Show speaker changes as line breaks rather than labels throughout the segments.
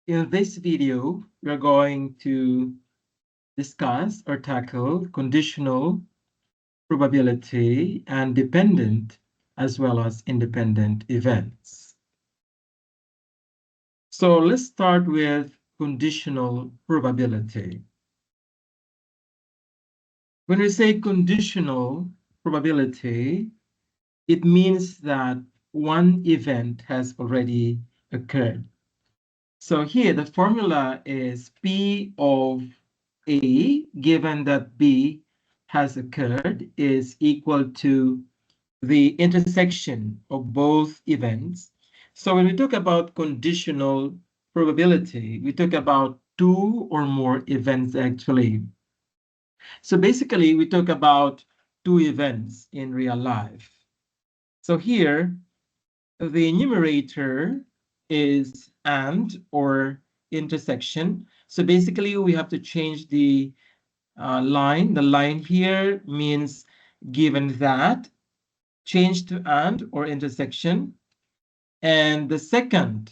In this video, we're going to discuss or tackle conditional, probability, and dependent as well as independent events. So let's start with conditional probability. When we say conditional probability, it means that one event has already occurred. So here the formula is P of A, given that B has occurred, is equal to the intersection of both events. So when we talk about conditional probability, we talk about two or more events actually. So basically, we talk about two events in real life. So here, the numerator is and or intersection. So basically, we have to change the line. The line here means given that, change to and or intersection. And the second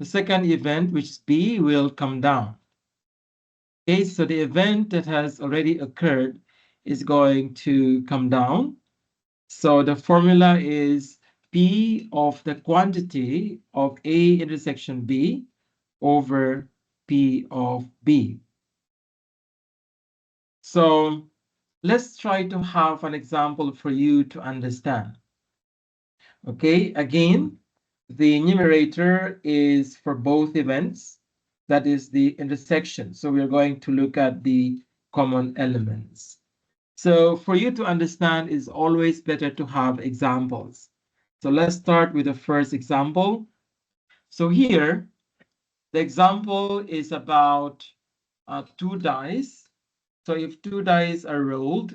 event, which is B, will come down. Okay, so the event that has already occurred is going to come down. So the formula is P of the quantity of A intersection B over P of B. So let's try to have an example for you to understand. Okay, again, the numerator is for both events. That is the intersection. So we're going to look at the common elements. So for you to understand, it's always better to have examples. So let's start with the first example. So here, the example is about two dice. So if two dice are rolled,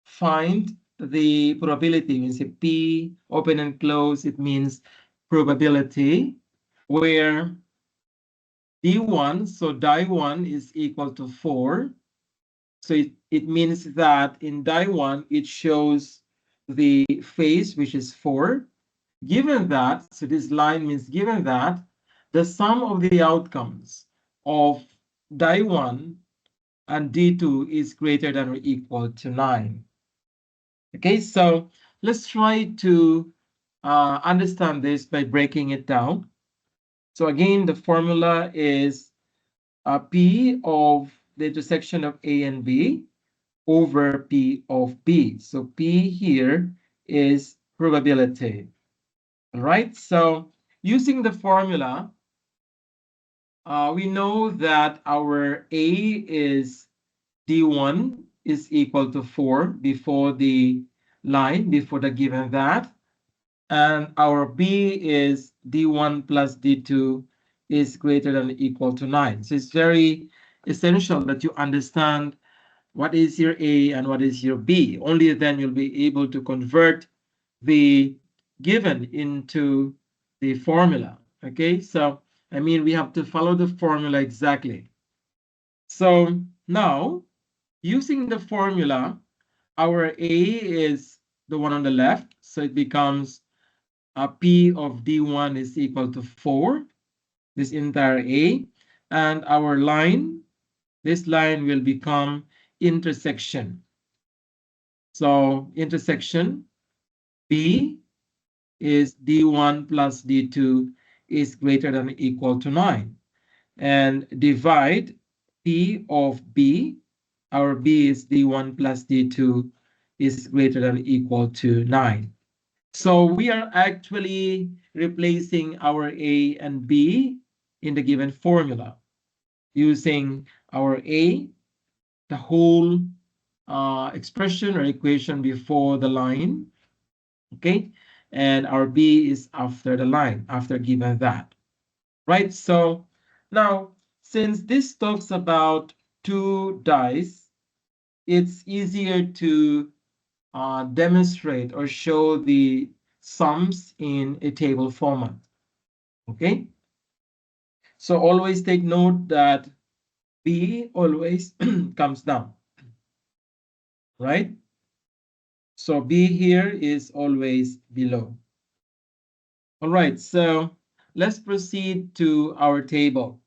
find the probability. When you say P, open and close, it means probability, where D1, so die 1 is equal to 4. So it means that in die 1, it shows the phase, which is 4. Given that, so this line means given that, the sum of the outcomes of die 1 and D2 is greater than or equal to 9. Okay, so let's try to understand this by breaking it down. So again, the formula is P of the intersection of A and B over P of B. So P here is probability. All right, so using the formula, we know that our A is D1 is equal to 4 before the line, before the given that. And our B is D1 plus D2 is greater than or equal to 9. So it's very essential that you understand what is your A and what is your B. Only then you'll be able to convert the given into the formula. Okay, so I mean, we have to follow the formula exactly. So now, using the formula, our A is the one on the left. So it becomes P of D1 is equal to 4, this entire A. And our line, this line will become intersection. So intersection B is D1 plus D2 is greater than or equal to 9. And divide P of B, our B is D1 plus D2 is greater than or equal to 9. So we are actually replacing our A and B in the given formula using our A, the whole expression or equation before the line, okay? And our B is after the line, after given that, right? So now, since this talks about two dice, it's easier to demonstrate or show the sums in a table format, okay? So always take note that B always comes down, right? So B here is always below. All right, so let's proceed to our table.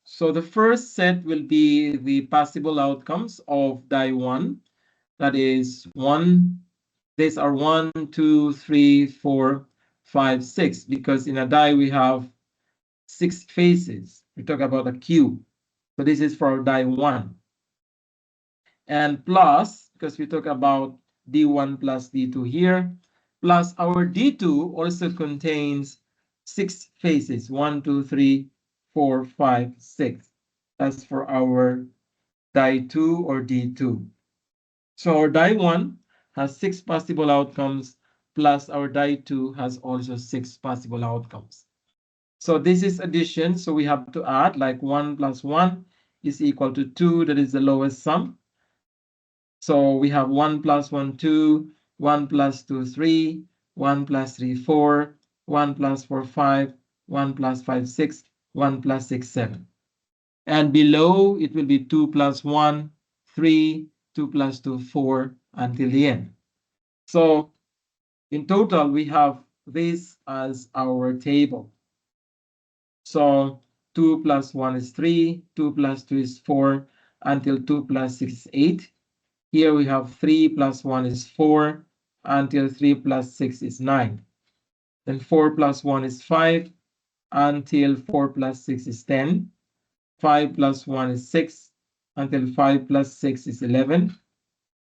So the first set will be the possible outcomes of die 1. That is 1. These are 1, 2, 3, 4, 5, 6. Because in a die we have 6 faces. We talk about a cube. So this is for die 1. And plus, because we talk about D1 plus D2 here, plus our D2 also contains 6 faces, 1, 2, 3, 4, 5, 6. That's for our die 2 or D2. So our die 1 has 6 possible outcomes, plus our die 2 has also 6 possible outcomes. So this is addition, so we have to add like 1 plus 1 is equal to 2, that is the lowest sum. So we have 1 plus 1, 2, 1 plus 2, 3, 1 plus 3, 4, 1 plus 4, 5, 1 plus 5, 6, 1 plus 6, 7. And below it will be 2 plus 1, 3, 2 plus 2, 4 until the end. So in total, we have this as our table. So 2 plus 1 is 3, 2 plus 2 is 4, until 2 plus 6 is 8. Here we have 3 plus 1 is 4, until 3 plus 6 is 9. Then 4 plus 1 is 5, until 4 plus 6 is 10. 5 plus 1 is 6, until 5 plus 6 is 11.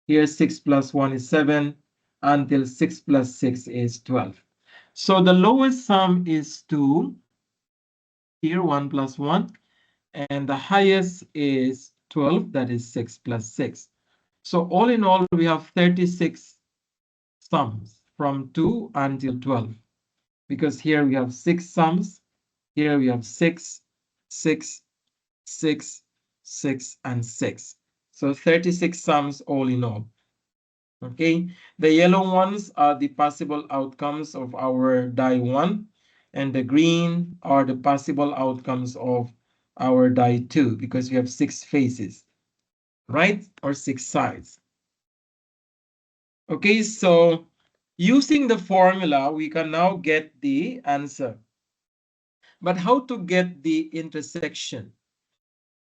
Here 6 plus 1 is 7, until 6 plus 6 is 12. So the lowest sum is 2. Here 1 plus 1. And the highest is 12, that is 6 plus 6. So all in all, we have 36 sums from 2 until 12. Because here we have 6 sums, here we have 6, 6, 6, 6, and 6. So 36 sums all in all. Okay, the yellow ones are the possible outcomes of our die 1, and the green are the possible outcomes of our die 2, because we have 6 faces, right? Or 6 sides. Okay, so using the formula, we can now get the answer. But how to get the intersection?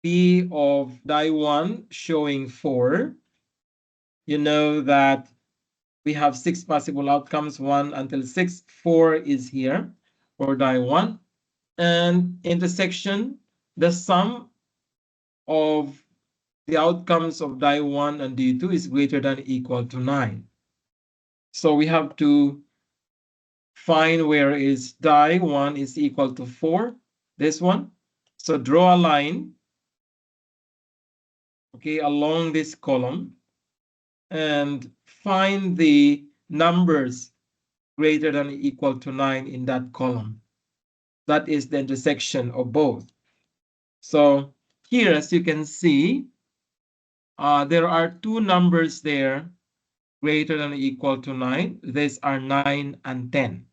P of die 1 showing 4. You know that we have 6 possible outcomes, 1 until 6. 4 is here for die 1. And intersection, the sum of the outcomes of die 1 and die 2 is greater than or equal to 9. So we have to find where is die 1 is equal to 4, this one. So draw a line, okay, along this column and find the numbers greater than or equal to 9 in that column. That is the intersection of both. So here, as you can see, there are 2 numbers there greater than or equal to 9. These are 9 and 10.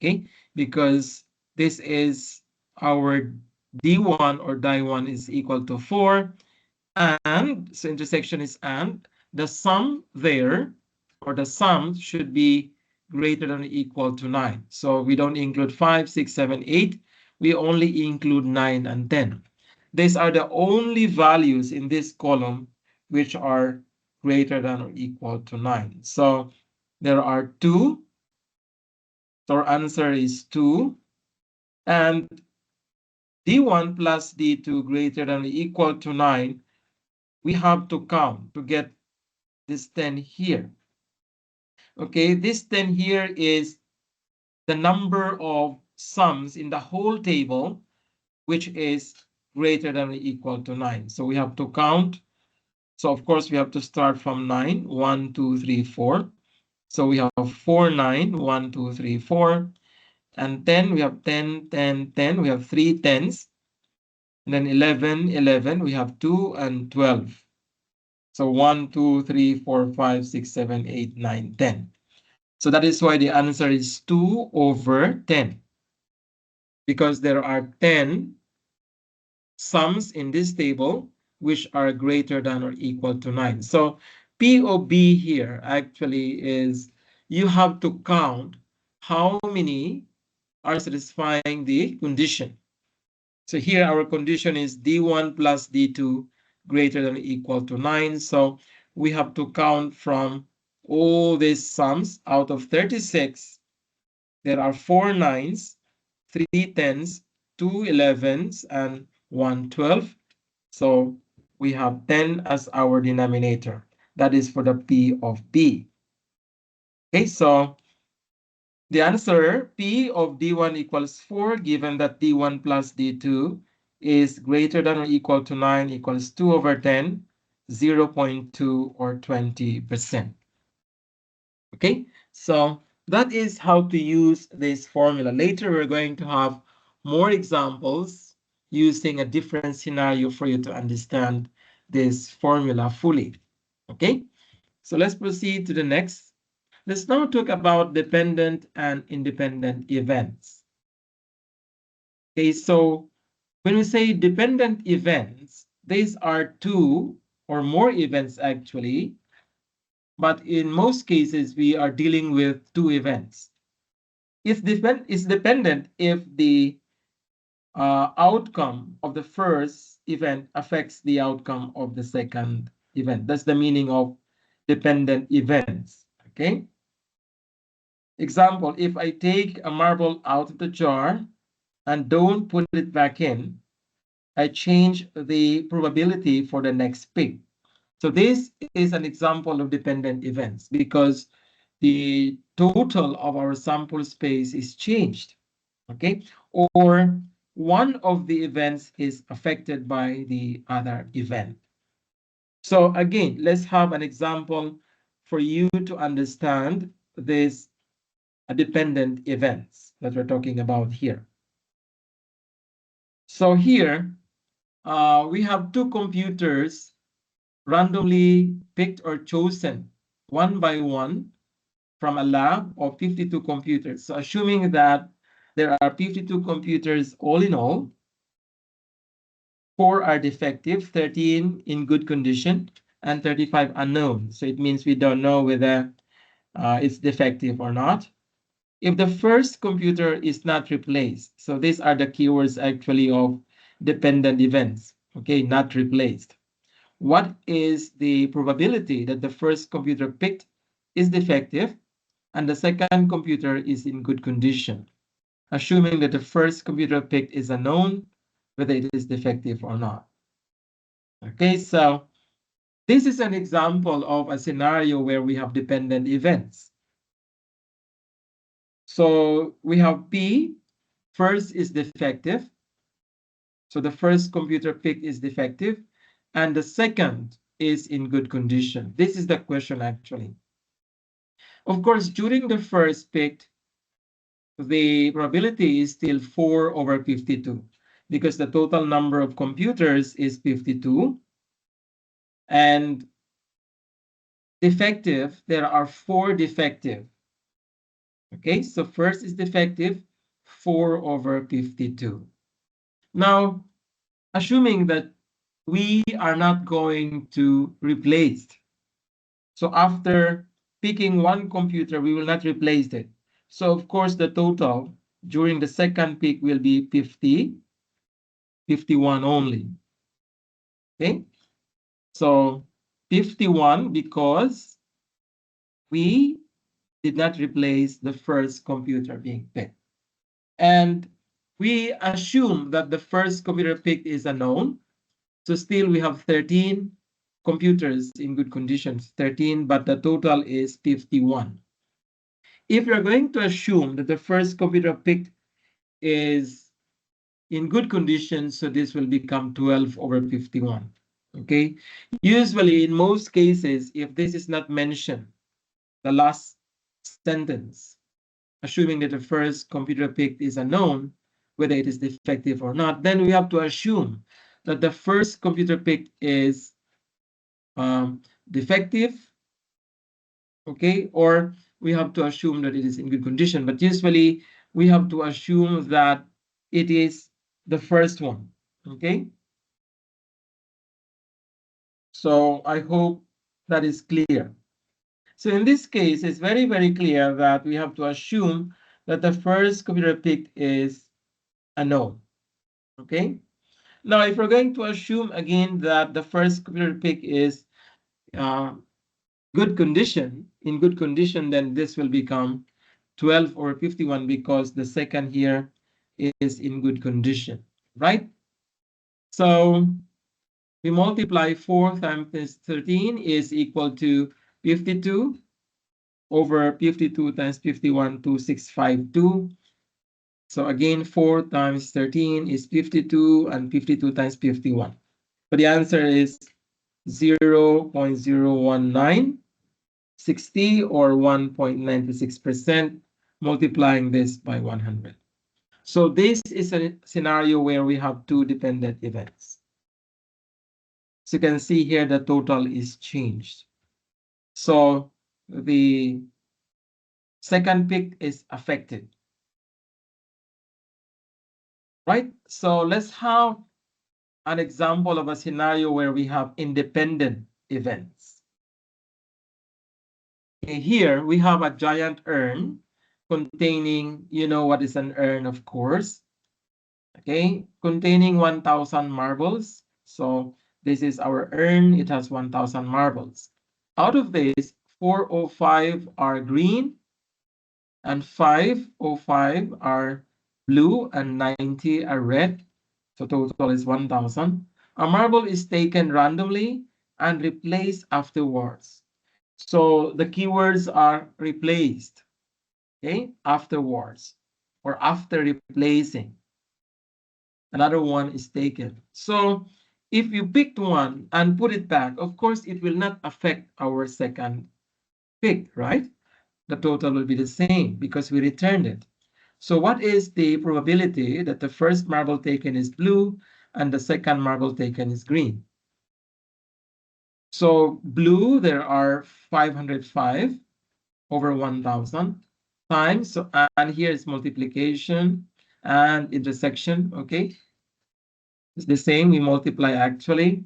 Okay, because this is our D1 or die 1 is equal to 4. And so intersection is and the sum there, or the sum should be greater than or equal to 9. So we don't include 5, 6, 7, 8. We only include 9 and 10. These are the only values in this column which are greater than or equal to 9. So there are 2. So our answer is 2. And D1 plus D2 greater than or equal to 9, we have to count to get this 10 here. Okay, this 10 here is the number of sums in the whole table, which is greater than or equal to 9. So we have to count. So of course, we have to start from 9, 1, 2, 3, 4. So we have 4, 9, 1, 2, 3, 4. And 10, we have 10, 10, 10. We have 3 tens. And then 11, 11. We have 2 and 12. So 1, 2, 3, 4, 5, 6, 7, 8, 9, 10. So that is why the answer is 2 over 10. Because there are 10 sums in this table which are greater than or equal to 9. So P of B here actually is you have to count how many are satisfying the condition. So here our condition is D1 plus D2 greater than or equal to 9. So we have to count from all these sums. Out of 36, there are 4 9s, 3 10s, 2 11s, and 1 12. So we have 10 as our denominator. That is for the P of B. Okay, so the answer, P of D1 equals 4, given that D1 plus D2 is greater than or equal to 9 equals 2 over 10, 0.2 or 20%. Okay, so that is how to use this formula. Later, we're going to have more examples using a different scenario for you to understand this formula fully. Okay, so let's proceed to the next. Let's now talk about dependent and independent events. Okay, so when we say dependent events, these are two or more events actually, but in most cases, we are dealing with two events. It's dependent if the outcome of the first event affects the outcome of the second event. That's the meaning of dependent events. Okay. Example, if I take a marble out of the jar and don't put it back in, I change the probability for the next pick. So this is an example of dependent events because the total of our sample space is changed, okay? Or one of the events is affected by the other event. So again, let's have an example for you to understand this dependent events that we're talking about here. So here, we have two computers randomly picked or chosen one by one from a lab of 52 computers. So assuming that there are 52 computers all in all, 4 are defective, 13 in good condition, and 35 unknown. So it means we don't know whether it's defective or not. If the first computer is not replaced, so these are the keywords actually of dependent events, okay, not replaced. What is the probability that the first computer picked is defective and the second computer is in good condition, assuming that the first computer picked is unknown, whether it is defective or not. Okay, so this is an example of a scenario where we have dependent events. So we have P, first is defective. So the first computer picked is defective, and the second is in good condition. This is the question actually. Of course, during the first pick, the probability is still 4 over 52 because the total number of computers is 52. And defective, there are 4 defective. Okay, so first is defective, 4 over 52. Now, assuming that we are not going to replace. So after picking one computer, we will not replace it. So of course, the total during the second pick will be 50, 51 only. Okay, so 51 because we did not replace the first computer being picked. And we assume that the first computer picked is unknown. So still we have 13 computers in good conditions, 13, but the total is 51. If you're going to assume that the first computer picked is in good condition, so this will become 12 over 51. Okay, usually in most cases, if this is not mentioned, the last sentence, assuming that the first computer picked is unknown, whether it is defective or not, then we have to assume that the first computer picked is defective, okay, or we have to assume that it is in good condition. But usually we have to assume that it is the first one, okay? So I hope that is clear. So in this case, it's very, very clear that we have to assume that the first computer picked is a no. Okay. Now, if we're going to assume again that the first computer pick is uh, good condition, in good condition, then this will become 12 or 51 because the second here is in good condition, right? So we multiply 4 times 13 is equal to 52 over 52 times 51, 2652. So again, 4 times 13 is 52 and 52 times 51. So the answer is 0.01960 or 1.96%, multiplying this by 100. So this is a scenario where we have two dependent events. So you can see here the total is changed. So the second pick is affected. Right? So let's have an example of a scenario where we have independent events. Okay, here we have a giant urn containing, you know what is an urn, of course. Okay, containing 1,000 marbles. So this is our urn. It has 1,000 marbles. Out of this, 405 are green and 505 are blue and 90 are red. So total is 1,000. A marble is taken randomly and replaced afterwards. So the keywords are replaced, okay, afterwards or after replacing. Another one is taken. So if you picked one and put it back, of course, it will not affect our second pick, right? The total will be the same because we returned it. So what is the probability that the first marble taken is blue and the second marble taken is green? So blue, there are 505 over 1,000 times. So, and here is multiplication and intersection, okay? It's the same, we multiply actually.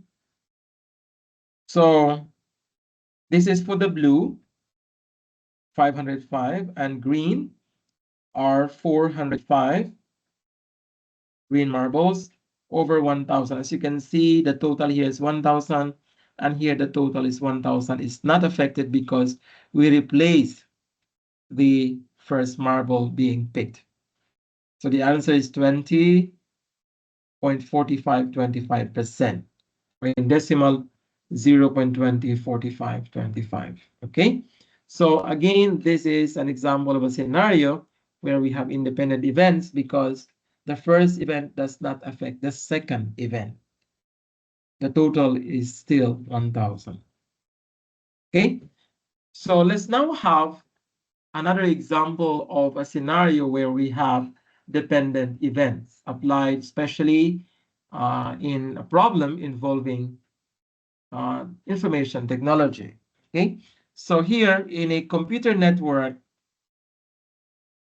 So this is for the blue, 505, and green are 405 green marbles over 1,000. As you can see, the total here is 1,000, and here the total is 1,000. It's not affected because we replace the first marble being picked. So the answer is 20.4525%, or in decimal, 0.204525. Okay, so again, this is an example of a scenario where we have independent events because the first event does not affect the second event. The total is still 1,000. Okay, so let's now have another example of a scenario where we have dependent events applied, especially in a problem involving information technology. Okay, so here in a computer network,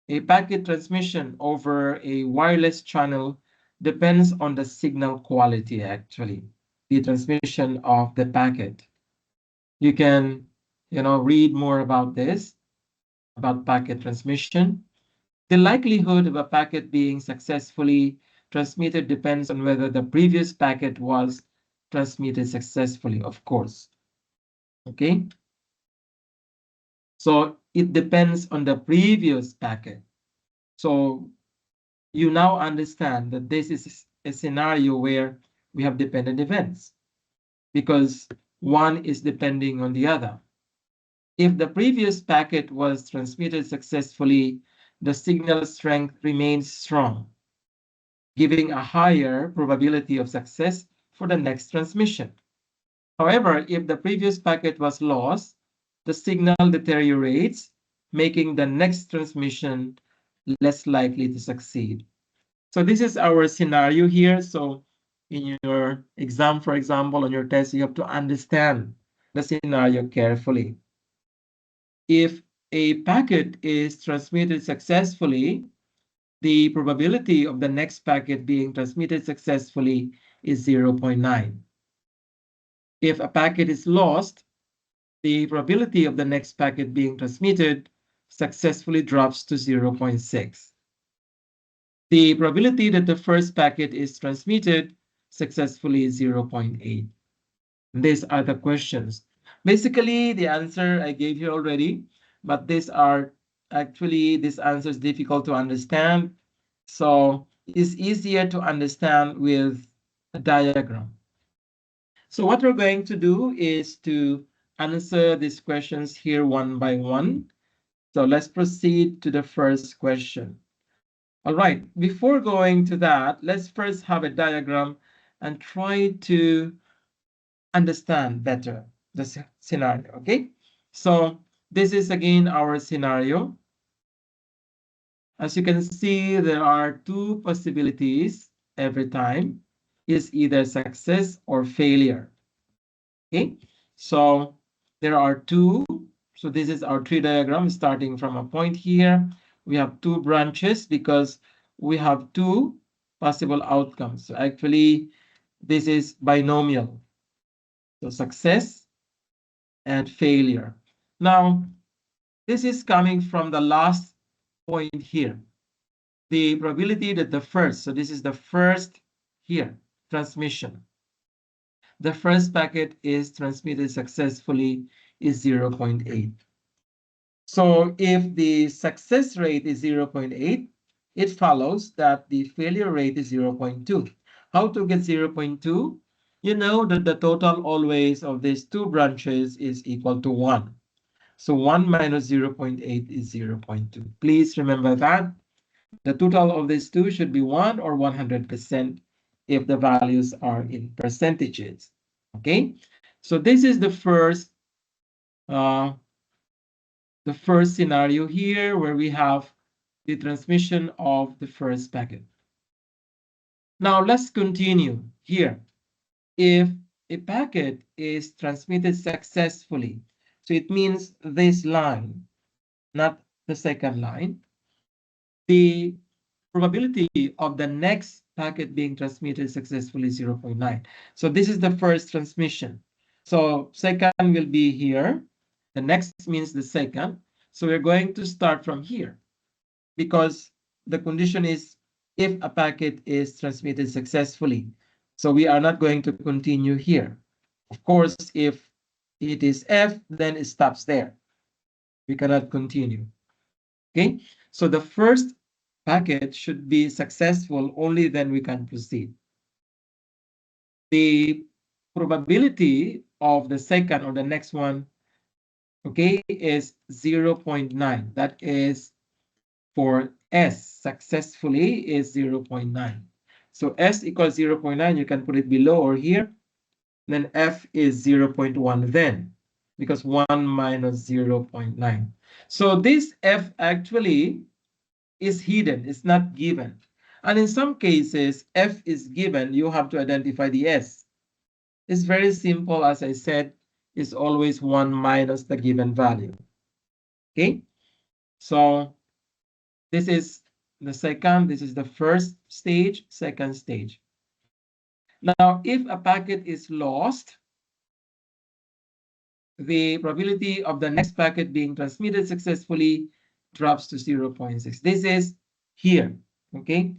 a packet transmission over a wireless channel depends on the signal quality, actually, the transmission of the packet. You can, read more about this, about packet transmission. The likelihood of a packet being successfully transmitted depends on whether the previous packet was transmitted successfully, of course. Okay? So it depends on the previous packet. So you now understand that this is a scenario where we have dependent events because one is depending on the other. If the previous packet was transmitted successfully, the signal strength remains strong, giving a higher probability of success for the next transmission. However, if the previous packet was lost, the signal deteriorates, making the next transmission less likely to succeed. So this is our scenario here. So in your exam, for example, on your test, you have to understand the scenario carefully. If a packet is transmitted successfully, the probability of the next packet being transmitted successfully is 0.9. If a packet is lost, the probability of the next packet being transmitted successfully drops to 0.6. The probability that the first packet is transmitted successfully is 0.8. These are the questions. Basically, the answer I gave you already, but these are actually, this answer is difficult to understand. So it's easier to understand with a diagram. So what we're going to do is to answer these questions here one by one. So let's proceed to the first question. All right, before going to that, let's first have a diagram and try to understand better the scenario, okay? So this is again our scenario. As you can see, there are two possibilities every time. It's either success or failure, okay? So there are two. So this is our tree diagram starting from a point here. We have two branches because we have two possible outcomes. So actually, this is binomial. So success and failure. Now, this is coming from the last point here. The probability that the first, so this is the first here, transmission. The first packet is transmitted successfully is 0.8. So if the success rate is 0.8, it follows that the failure rate is 0.2. How to get 0.2? You know that the total always of these two branches is equal to 1. So 1 minus 0.8 is 0.2. Please remember that. The total of these two should be 1 or 100% if the values are in percentages. Okay? So this is uh, the first scenario here where we have the transmission of the first packet. Now let's continue here. If a packet is transmitted successfully, so it means this line, not the second line, the probability of the next packet being transmitted successfully is 0.9. So this is the first transmission. So second will be here. The next means the second. So we're going to start from here because the condition is if a packet is transmitted successfully. So we are not going to continue here. Of course, if it is F, then it stops there. We cannot continue. Okay, so the first packet should be successful, only then we can proceed. The probability of the second or the next one, okay, is 0.9. That is for S successfully is 0.9. So S equals 0.9, you can put it below or here. Then F is 0.1 then, because 1 minus 0.9. So this F actually is hidden, it's not given. And in some cases, F is given, you have to identify the S. It's very simple, as I said, it's always 1 minus the given value. Okay, so this is the second, this is the first stage, second stage. Now, if a packet is lost, the probability of the next packet being transmitted successfully drops to 0.6. This is here, okay,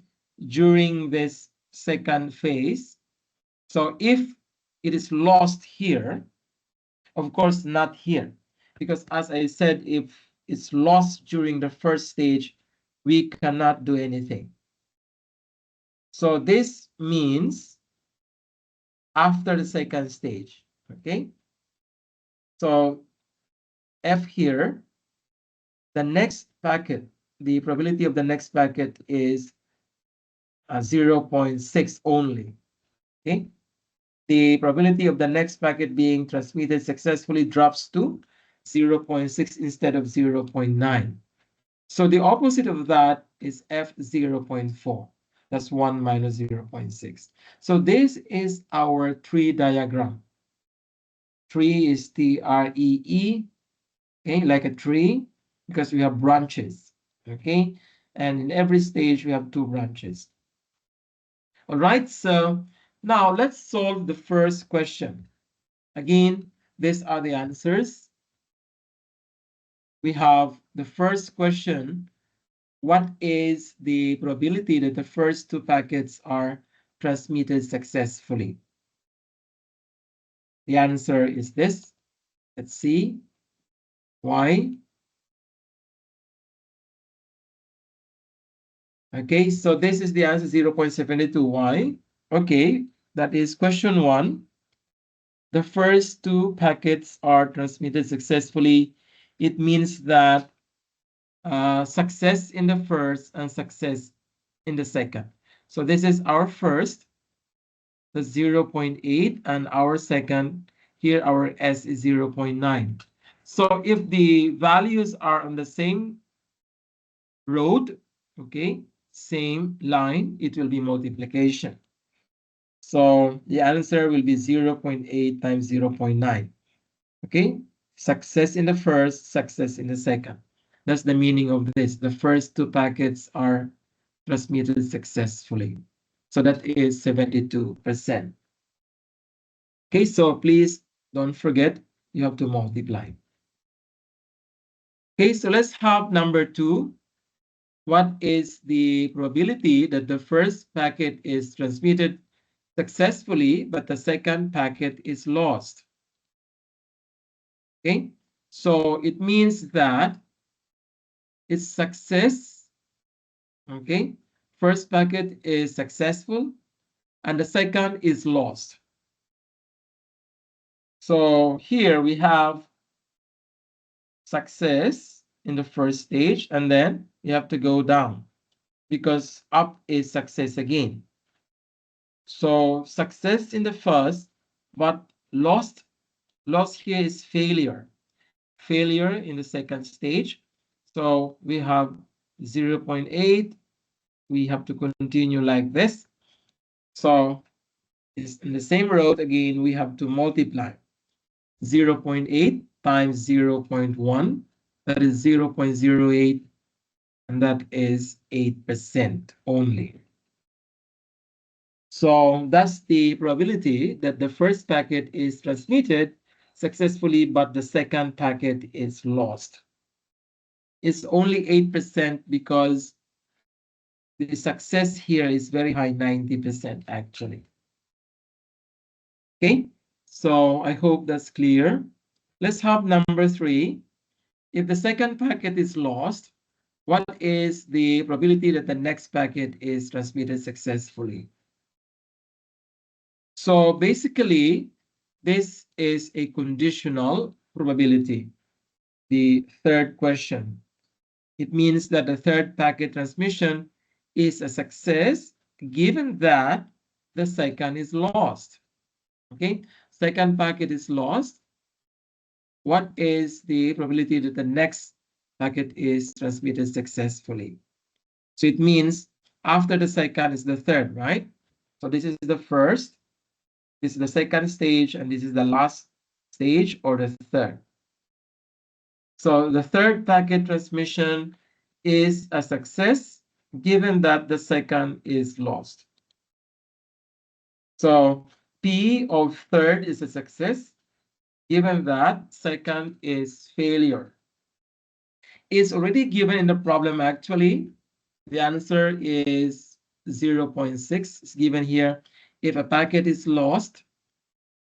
during this second phase. So if it is lost here, of course, not here, because as I said, if it's lost during the first stage, we cannot do anything. So this means after the second stage, okay? So F here, the next packet, the probability of the next packet is 0.6 only, okay? The probability of the next packet being transmitted successfully drops to 0.6 instead of 0.9. So the opposite of that is F 0.4. That's 1 minus 0.6. So this is our tree diagram. Tree is T-R-E-E, okay, like a tree, because we have branches, okay? And in every stage, we have two branches. All right, so now let's solve the first question. Again, these are the answers. we have the first question. What is the probability that the first two packets are transmitted successfully? The answer is this. Let's see. Why? Okay, so this is the answer, 0.72. Why? Okay, that is question one. The first two packets are transmitted successfully. It means that success in the first and success in the second. So this is our first, the 0.8, and our second, here our S is 0.9. So if the values are on the same road, okay, same line, it will be multiplication. So the answer will be 0.8 times 0.9. Okay, success in the first, success in the second. That's the meaning of this. The first two packets are transmitted successfully. So that is 72%. Okay, so please don't forget, you have to multiply. Okay, so let's have number two. What is the probability that the first packet is transmitted successfully, but the second packet is lost? Okay, so it means that it's success. Okay, first packet is successful and the second is lost. So here we have success in the first stage, and then you have to go down because up is success again. So success in the first, but lost here is failure. Failure in the second stage. So we have 0.8. We have to continue like this. So it's in the same road again, we have to multiply 0.8 times 0.1. That is 0.08, and that is 8% only. So that's the probability that the first packet is transmitted successfully, but the second packet is lost. It's only 8% because the success here is very high, 90% actually. Okay, so I hope that's clear. Let's have number three. If the second packet is lost, what is the probability that the next packet is transmitted successfully? So basically, this is a conditional probability, the third question. It means that the third packet transmission is a success given that the second is lost. Okay, second packet is lost. What is the probability that the next packet is transmitted successfully? So it means after the second is the third, right? So this is the first, this is the second stage, and this is the last stage or the third. So the third packet transmission is a success given that the second is lost. So P of third is a success given that second is failure. It's already given in the problem actually. The answer is 0.6. It's given here. If a packet is lost,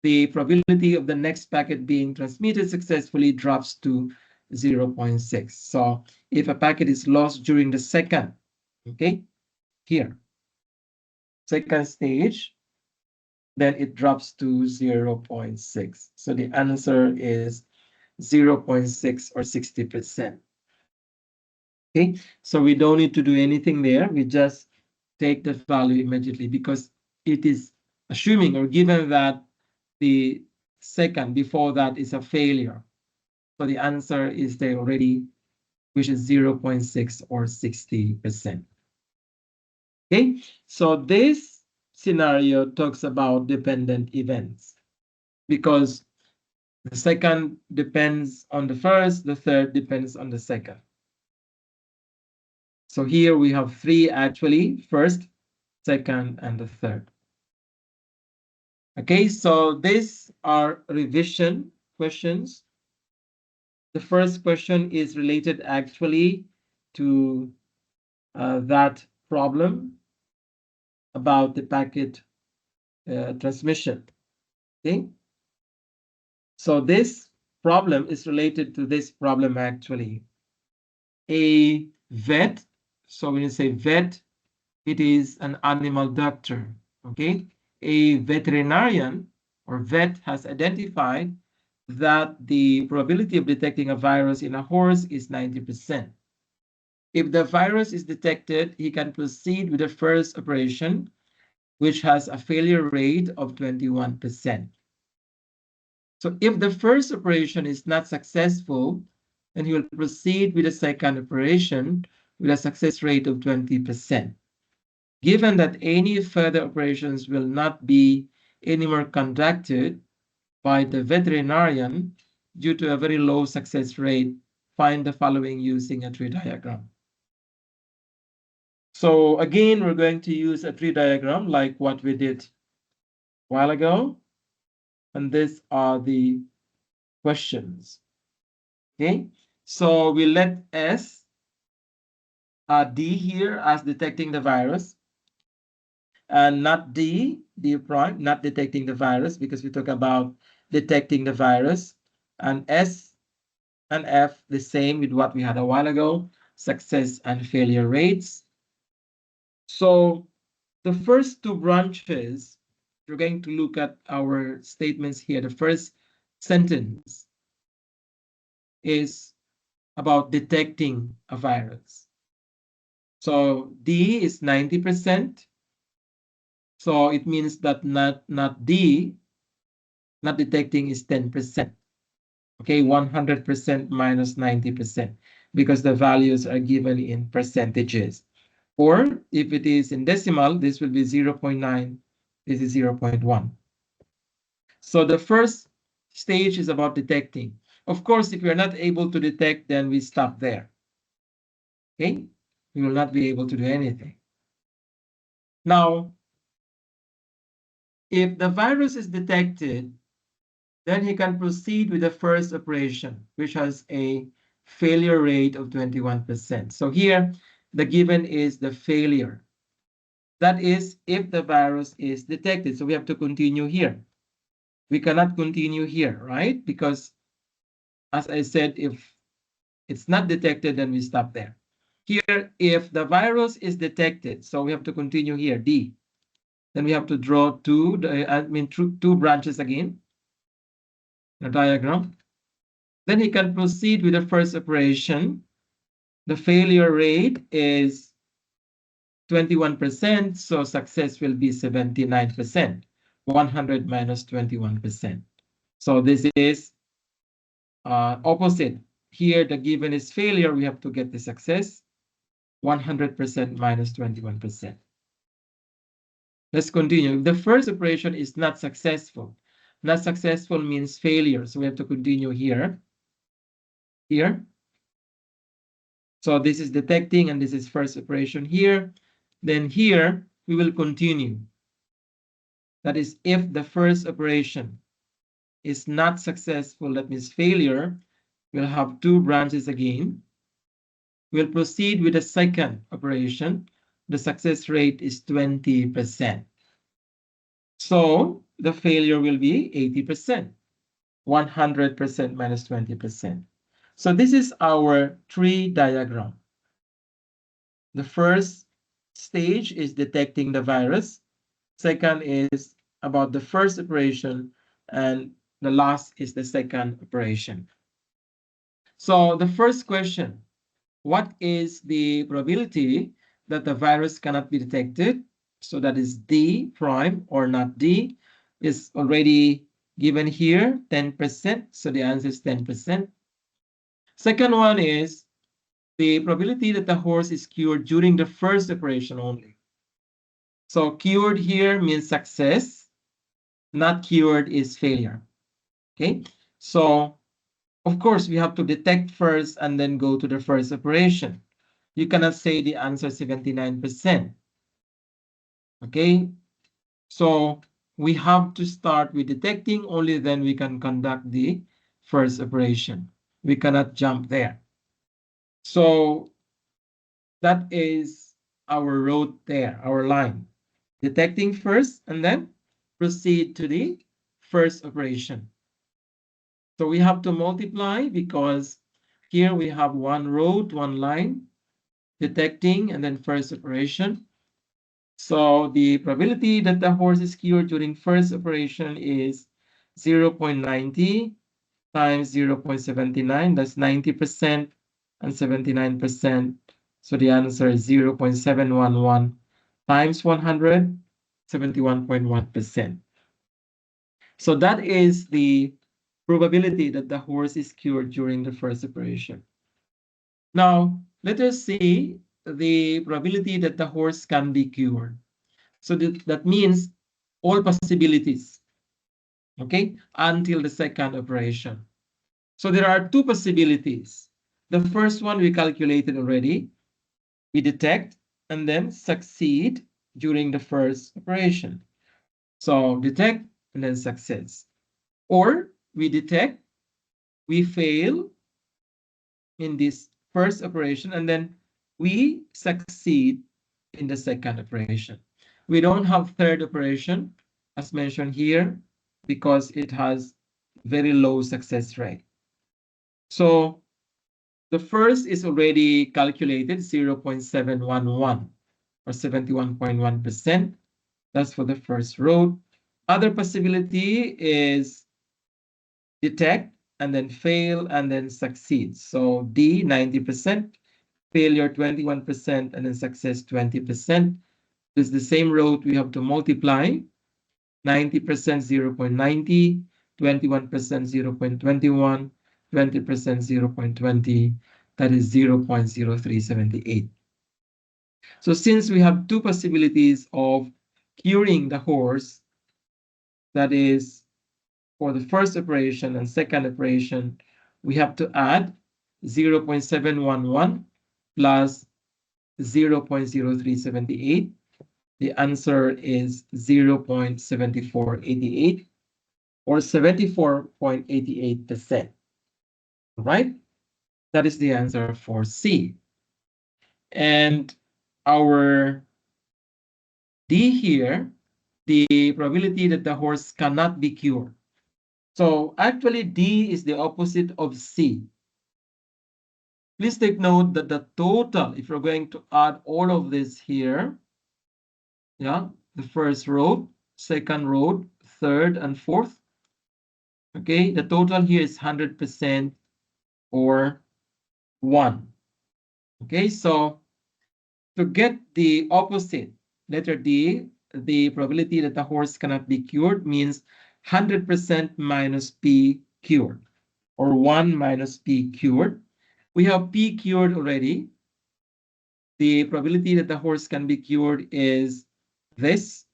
the probability of the next packet being transmitted successfully drops to 0.6. So if a packet is lost during the second, okay, here, second stage, then it drops to 0.6. So the answer is 0.6 or 60%. Okay, so we don't need to do anything there. We just take the value immediately because it is assuming or given that the second before that is a failure. So the answer is there already, which is 0.6 or 60%. Okay, so this scenario talks about dependent events because the second depends on the first, the third depends on the second. So here we have three actually, first, second, and the third. Okay, so these are revision questions. the first question is related actually to that problem about the packet transmission. Okay, so this problem is related to this problem actually. A vet, so when you say vet, it is an animal doctor. Okay, a veterinarian or vet has identified that the probability of detecting a virus in a horse is 90%. If the virus is detected, he can proceed with the first operation, which has a failure rate of 21%. So if the first operation is not successful, then he will proceed with the second operation with a success rate of 20%. Given that any further operations will not be anymore conducted by the veterinarian due to a very low success rate, find the following using a tree diagram. So again, we're going to use a tree diagram like what we did a while ago. And these are the questions. Okay, so we let S D here as detecting the virus, and not D prime, not detecting the virus, because we talk about detecting the virus, and S and F the same with what we had a while ago, success and failure rates. So the first two branches, we're going to look at our statements here. The first sentence is about detecting a virus. So D is 90%. So it means that not D, not detecting is 10%. Okay, 100% minus 90%, because the values are given in percentages. Or if it is in decimal, this will be 0.9, this is 0.1. So the first stage is about detecting. Of course, if you're not able to detect, then we stop there. Okay, we will not be able to do anything. Now, if the virus is detected, then he can proceed with the first operation, which has a failure rate of 21%. So here, the given is the failure. That is if the virus is detected. So we have to continue here. We cannot continue here, right? Because as I said, if it's not detected, then we stop there. Here, if the virus is detected, so we have to continue here, D. Then we have to draw two branches again, the diagram. Then he can proceed with the first operation. The failure rate is 21%, so success will be 79%. 100 minus 21%. So this is opposite. Here, the given is failure. We have to get the success. 100% minus 21%. Let's continue. If the first operation is not successful, not successful means failure. So we have to continue here. Here. So this is detecting, and this is first operation here. Then here, we will continue. That is, if the first operation is not successful, that means failure, we'll have two branches again. We'll proceed with the second operation. The success rate is 20%. So the failure will be 80%. 100% minus 20%. So this is our tree diagram. The first stage is detecting the virus. Second is about the first operation, and the last is the second operation. So the first question, what is the probability that the virus cannot be detected? So that is D prime or not D is already given here, 10%. So the answer is 10%. Second one is the probability that the horse is cured during the first operation only. So cured here means success, not cured is failure. Okay, so of course we have to detect first and then go to the first operation. You cannot say the answer 79%. Okay, so we have to start with detecting, only then we can conduct the first operation. We cannot jump there. So that is our road there, our line. Detecting first and then proceed to the first operation. So we have to multiply because here we have one road, one line, detecting and then first operation. So the probability that the horse is cured during first operation is 0.90 times 0.79. That's 90% and 79%. So the answer is 0.711 times 100, 71.1%. So that is the probability that the horse is cured during the first operation. Now, let us see the probability that the horse can be cured. So that means all possibilities, okay, until the second operation. So there are two possibilities. The first one we calculated already. We detect and then succeed during the first operation. So detect and then success. Or we detect, we fail in this first operation, and then we succeed in the second operation. We don't have third operation as mentioned here because it has very low success rate. So the first is already calculated 0.711 or 71.1%. That's for the first row. Other possibility is detect and then fail and then succeed. So D, 90%, failure 21%, and then success 20%. It's the same road we have to multiply. 90% 0.90, 21% 0.21, 20% 0.20, that is 0.0378. So since we have two possibilities of curing the horse, that is for the first operation and second operation, we have to add 0.711 plus 0.0378. The answer is 0.7488 or 74.88%. Right? That is the answer for C. And our D here, the probability that the horse cannot be cured. So actually D is the opposite of C. Please take note that the total, if you're going to add all of this here, yeah, the first row, second row, third and fourth, okay, the total here is 100% or 1. Okay, so to get the opposite, letter D, the probability that the horse cannot be cured means 100% minus P cured, or 1 minus P cured. We have P cured already. The probability that the horse can be cured is this,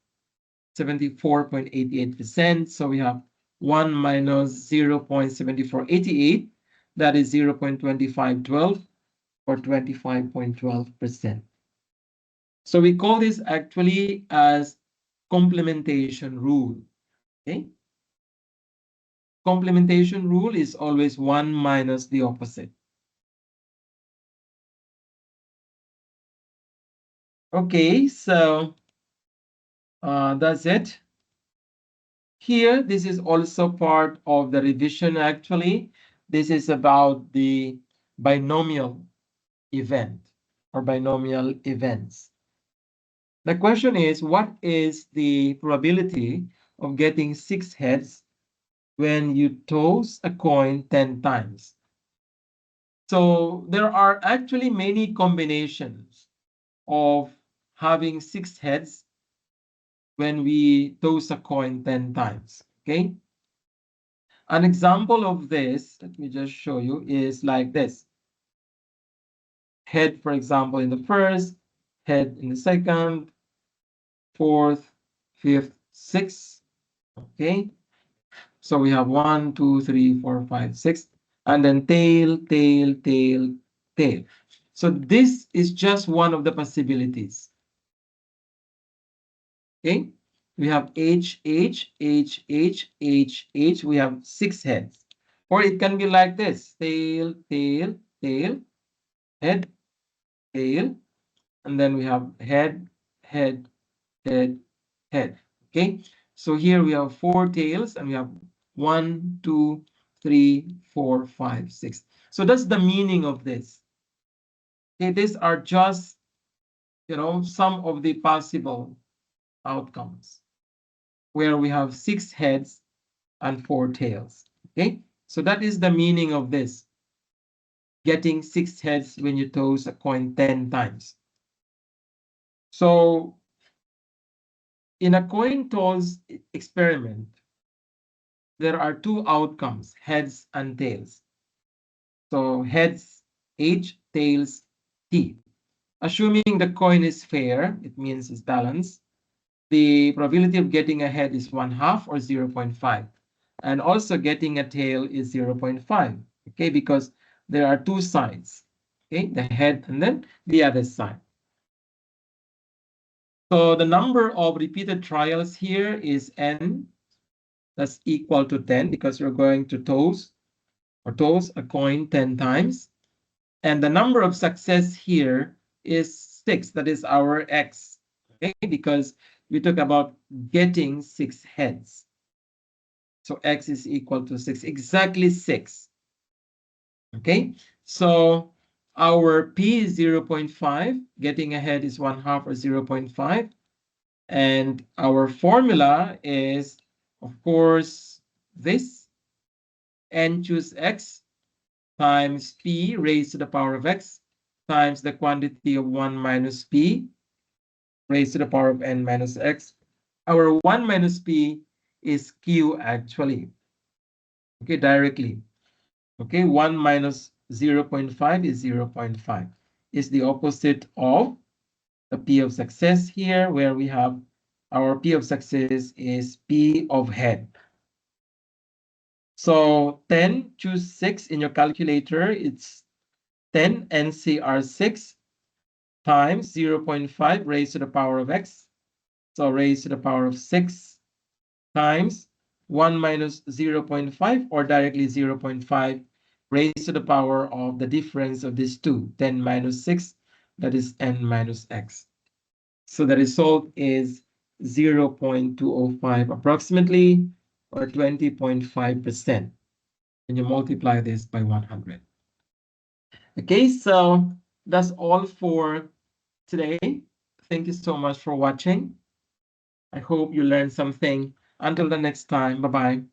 74.88%. So we have 1 minus 0.7488, that is 0.2512 or 25.12%. So we call this actually as complementation rule. Okay? Complementation rule is always 1 minus the opposite. Okay, so that's it. Here, this is also part of the revision actually. This is about the binomial event or binomial events. The question is, what is the probability of getting 6 heads when you toss a coin 10 times? So there are actually many combinations of having 6 heads when we toss a coin 10 times, okay? An example of this, let me just show you, is like this. Head, for example, in the first, head in the second, fourth, fifth, sixth, okay? So we have 1, 2, 3, 4, 5, 6, and then tail, tail, tail, tail. So this is just one of the possibilities. Okay, we have H, H, H, H, H, H. We have 6 heads. Or it can be like this: tail, tail, tail, head, tail, and then we have head, head, head, head. Okay, so here we have 4 tails, and we have 1, 2, 3, 4, 5, 6. So that's the meaning of this. Okay, these are just, some of the possible outcomes where we have 6 heads and 4 tails. Okay, so that is the meaning of this: getting 6 heads when you toss a coin 10 times. So in a coin toss experiment, there are 2 outcomes: heads and tails. So heads H, tails T. Assuming the coin is fair, it means it's balanced, the probability of getting a head is 1/2 or 0.5. And also getting a tail is 0.5, okay, because there are 2 sides, okay, the head and then the other side. So the number of repeated trials here is n, that's equal to 10, because we're going to toss a coin 10 times. And the number of success here is 6, that is our x, okay, because we talk about getting 6 heads. So x is equal to 6, exactly 6. Okay, so our p is 0.5, getting ahead is 1/2 or 0.5. And our formula is, of course, this: n choose x times p raised to the power of x times the quantity of 1 minus p raised to the power of n minus x. Our 1 minus p is q actually, okay, directly. Okay, 1 minus 0.5 is 0.5. Is the opposite of the p of success here, where we have our p of success is p of head. So 10, choose 6 in your calculator. It's 10 NCR 6 times 0.5 raised to the power of x. So raised to the power of 6 times 1 minus 0.5, or directly 0.5 raised to the power of the difference of these two, 10 minus 6, that is n minus x. So the result is 0.205 approximately, or 20.5%. And you multiply this by 100. Okay, so that's all for today. Thank you so much for watching. I hope you learned something. Until the next time, bye-bye.